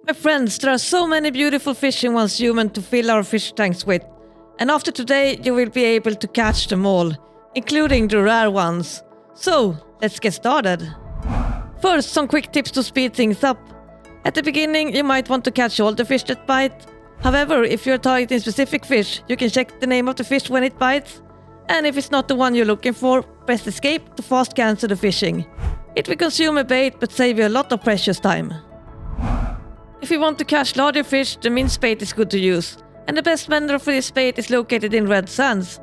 My friends, there are so many beautiful fish in one's human to fill our fish tanks with, and after today you will be able to catch them all, including the rare ones. So, let's get started. First, some quick tips to speed things up. At the beginning, you might want to catch all the fish that bite. However, if you're targeting specific fish, you can check the name of the fish when it bites, and if it's not the one you're looking for, press escape to fast cancel the fishing. It will consume a bait but save you a lot of precious time. If you want to catch larger fish, the mince bait is good to use, and the best vendor for this bait is located in Red Sands.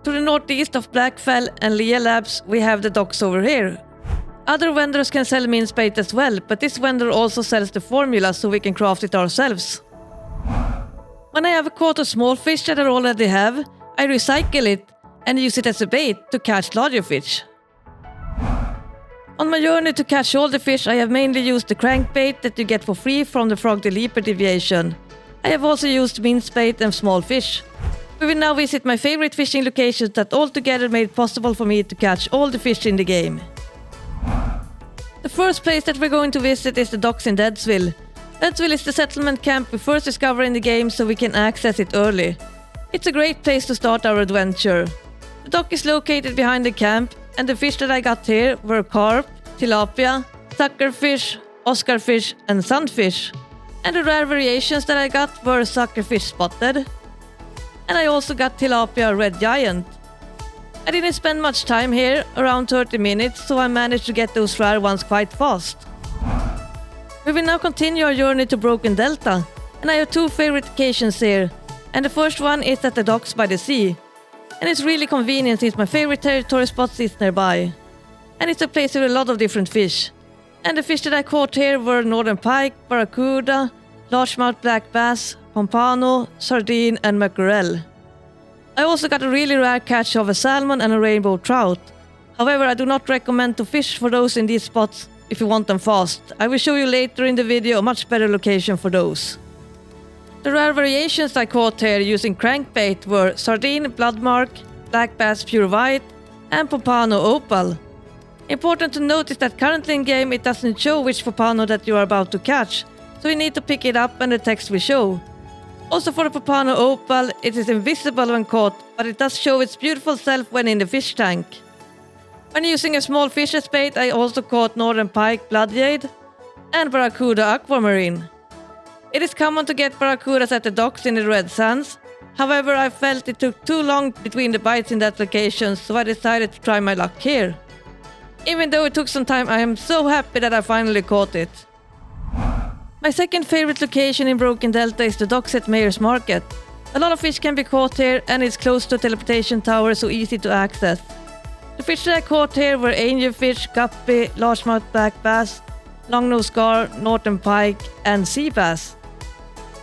To the northeast of Blackfell and Lea Labs, we have the docks over here. Other vendors can sell mince bait as well, but this vendor also sells the formula so we can craft it ourselves. When I have caught a small fish that I already have, I recycle it and use it as a bait to catch larger fish. On my journey to catch all the fish, I have mainly used the crankbait that you get for free from the Frog the Leaper deviation. I have also used mince bait and small fish. We will now visit my favorite fishing locations that altogether made it possible for me to catch all the fish in the game. The first place that we're going to visit is the docks in Deadsville. Deadsville is the settlement camp we first discovered in the game, so we can access it early. It's a great place to start our adventure. The dock is located behind the camp, and the fish that I got here were carp, tilapia, suckerfish, oscarfish and sunfish. And the rare variations that I got were suckerfish spotted. And I also got tilapia red giant. I didn't spend much time here, around 30 minutes, so I managed to get those rare ones quite fast. We will now continue our journey to Broken Delta, and I have two favorite locations here. And the first one is at the docks by the sea. And it's really convenient since my favorite territory spot is nearby. And it's a place with a lot of different fish. And the fish that I caught here were northern pike, barracuda, largemouth black bass, pompano, sardine and mackerel. I also got a really rare catch of a salmon and a rainbow trout. However, I do not recommend to fish for those in these spots if you want them fast. I will show you later in the video a much better location for those. The rare variations I caught here using crankbait were sardine, bloodmark, black bass pure white, and pompano opal. Important to note is that currently in game it doesn't show which pompano that you are about to catch, so you need to pick it up and the text will show. Also for the pompano opal, it is invisible when caught, but it does show its beautiful self when in the fish tank. When using a small fish as bait, I also caught northern pike, bloodjade, and barracuda aquamarine. It is common to get barracudas at the docks in the Red Sands. However, I felt it took too long between the bites in that location, so I decided to try my luck here. Even though it took some time, I am so happy that I finally caught it. My second favorite location in Broken Delta is the docks at Mayor's Market. A lot of fish can be caught here, and it's close to a teleportation tower, so easy to access. The fish that I caught here were angelfish, guppy, largemouth black bass, longnose gar, northern pike and sea bass.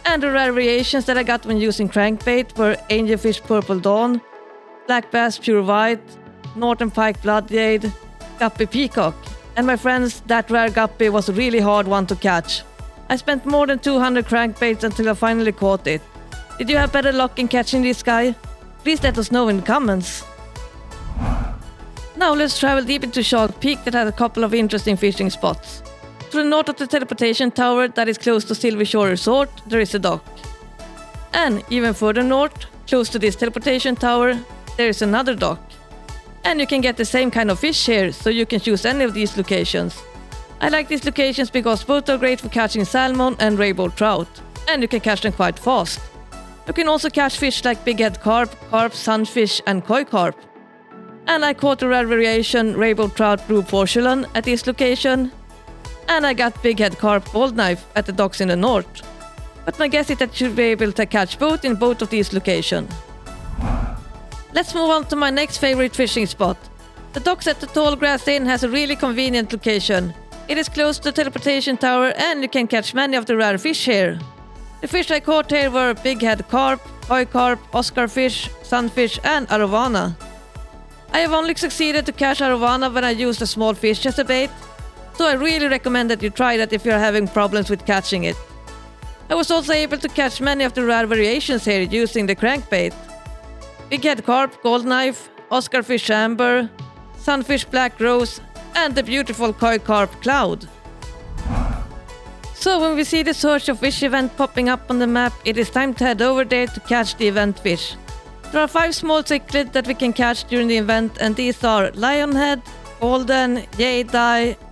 And the rare variations that I got when using crankbait were angelfish purple dawn, black bass pure white, northern pike bloodjade, guppy peacock. And my friends, that rare guppy was a really hard one to catch. I spent more than 200 crankbaits until I finally caught it. Did you have better luck in catching this guy? Please let us know in the comments. Now let's travel deep into Shark Peak that has a couple of interesting fishing spots. To the north of the teleportation tower that is close to Silver Shore Resort, there is a dock. And even further north, close to this teleportation tower, there is another dock. And you can get the same kind of fish here, so you can choose any of these locations. I like these locations because both are great for catching salmon and rainbow trout, and you can catch them quite fast. You can also catch fish like bighead carp, sunfish and koi carp. And I caught a rare variation rainbow trout blue porcelain at this location. And I got bighead carp gold knife at the docks in the north. But my guess is that you should be able to catch both in both of these locations. Let's move on to my next favorite fishing spot. The docks at the Tall Grass Inn has a really convenient location. It is close to the teleportation tower and you can catch many of the rare fish here. The fish I caught here were bighead carp, koi carp, oscarfish, sunfish and arowana. I have only succeeded to catch arowana when I used a small fish as a bait, so I really recommend that you try that if you are having problems with catching it. I was also able to catch many of the rare variations here using the crankbait. Bighead carp gold knife, oscarfish amber, sunfish black rose and the beautiful koi carp cloud. So when we see the search of fish event popping up on the map, it is time to head over there to catch the event fish. There are 5 small cichlids that we can catch during the event, and these are lionhead, golden, jade,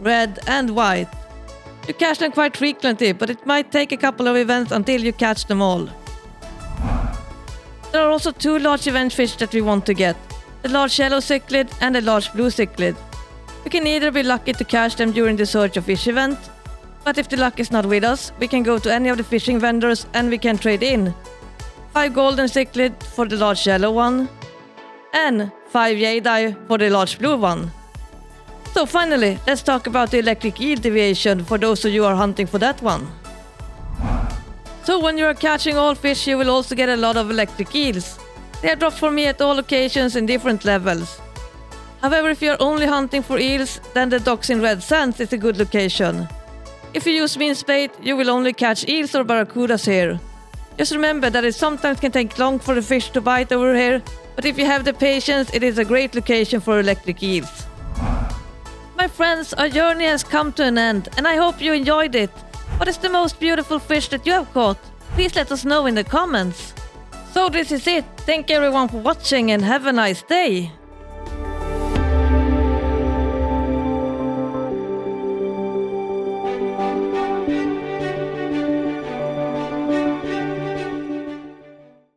red and white. You catch them quite frequently, but it might take a couple of events until you catch them all. There are also 2 large event fish that we want to get, the large yellow cichlid and the large blue cichlid. We can either be lucky to catch them during the search of fish event, but if the luck is not with us, we can go to any of the fishing vendors and we can trade in 5 golden cichlid for the large yellow one and 5 jade for the large blue one. So finally, let's talk about the electric eel deviation for those of you who are hunting for that one. So when you are catching all fish, you will also get a lot of electric eels. They are dropped for me at all locations in different levels. However, if you are only hunting for eels, then the docks in Red Sands is a good location. If you use mince bait, you will only catch eels or barracudas here. Just remember that it sometimes can take long for the fish to bite over here, but if you have the patience, it is a great location for electric eels. My friends, our journey has come to an end, and I hope you enjoyed it. What is the most beautiful fish that you have caught? Please let us know in the comments. So this is it. Thank everyone for watching and have a nice day.